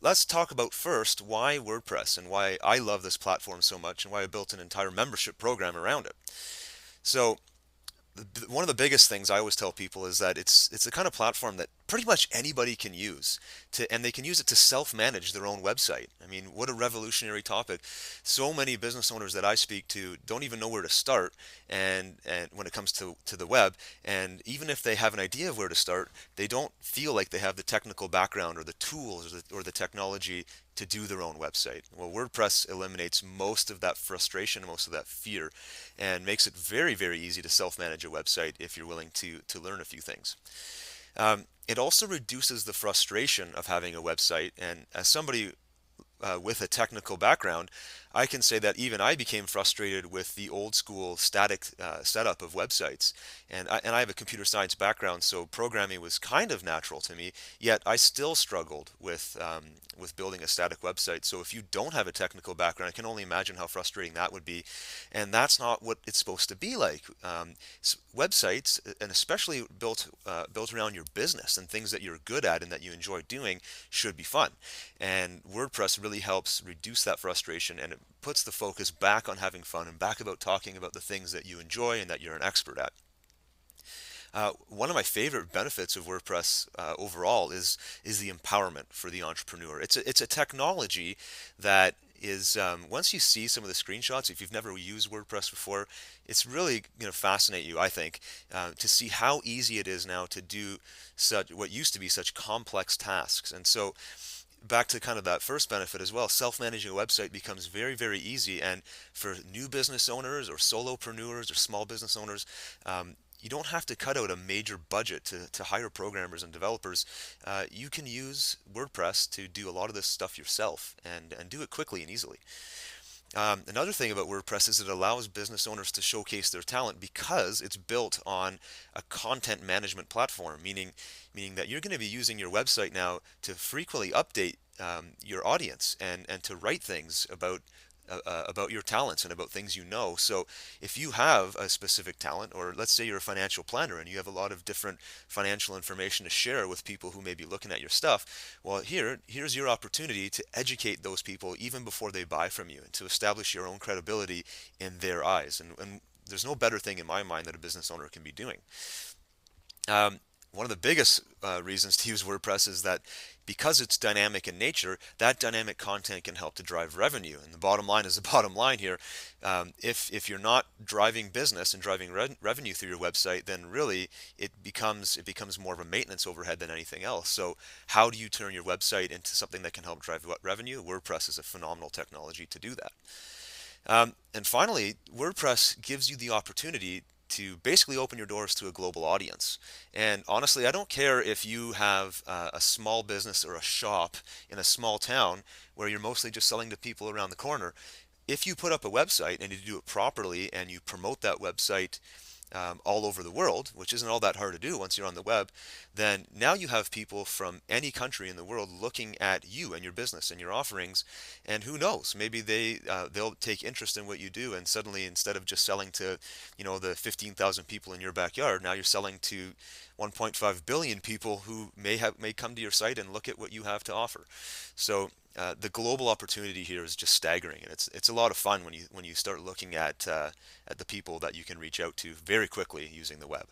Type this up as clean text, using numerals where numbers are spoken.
let's talk about first why WordPress and why I love this platform so much and why I built an entire membership program around it. So one of the biggest things I always tell people is that it's the kind of platform that pretty much anybody can use and they can use it to self-manage their own website. I mean, what a revolutionary topic. So many business owners that I speak to don't even know where to start and when it comes to the web, and even if they have an idea of where to start, they don't feel like they have the technical background or the tools or the technology to do their own website. Well, WordPress eliminates most of that frustration and most of that fear and makes it very, very easy to self-manage a website if you're willing to learn a few things. It also reduces the frustration of having a website, and as somebody with a technical background, I can say that even I became frustrated with the old school static setup of websites. And I have a computer science background, so programming was kind of natural to me, yet I still struggled with building a static website. So if you don't have a technical background, I can only imagine how frustrating that would be. And that's not what it's supposed to be like. Websites, and especially built around your business and things that you're good at and that you enjoy doing, should be fun. And WordPress really helps reduce that frustration, and it puts the focus back on having fun and back about talking about the things that you enjoy and that you're an expert at. One of my favorite benefits of WordPress overall is the empowerment for the entrepreneur. It's a technology that is once you see some of the screenshots, if you've never used WordPress before, it's really going to fascinate you, I think, to see how easy it is now to do such what used to be such complex tasks. And so back to kind of that first benefit as well, self-managing a website becomes very, very easy. And for new business owners or solopreneurs or small business owners, you don't have to cut out a major budget to hire programmers and developers. You can use WordPress to do a lot of this stuff yourself and do it quickly and easily. Another thing about WordPress is it allows business owners to showcase their talent because it's built on a content management platform, meaning that you're going to be using your website now to frequently update your audience and to write things about your talents and about things you know. So if you have a specific talent, or let's say you're a financial planner and you have a lot of different financial information to share with people who may be looking at your stuff, well, here's your opportunity to educate those people even before they buy from you and to establish your own credibility in their eyes. And there's no better thing in my mind that a business owner can be doing. Um, One of the biggest reasons to use WordPress is that because it's dynamic in nature, that dynamic content can help to drive revenue. And the bottom line is the bottom line here. If you're not driving business and driving revenue through your website, then really it becomes more of a maintenance overhead than anything else. So how do you turn your website into something that can help drive revenue? WordPress is a phenomenal technology to do that. And finally, WordPress gives you the opportunity to basically open your doors to a global audience. And honestly, I don't care if you have a small business or a shop in a small town where you're mostly just selling to people around the corner. If you put up a website and you do it properly and you promote that website all over the world, which isn't all that hard to do once you're on the web, then now you have people from any country in the world looking at you and your business and your offerings, and who knows, maybe they'll take interest in what you do, and suddenly instead of just selling to, the 15,000 people in your backyard, now you're selling to 1.5 billion people who may come to your site and look at what you have to offer. So the global opportunity here is just staggering, and it's a lot of fun when you start looking at the people that you can reach out to very quickly using the web.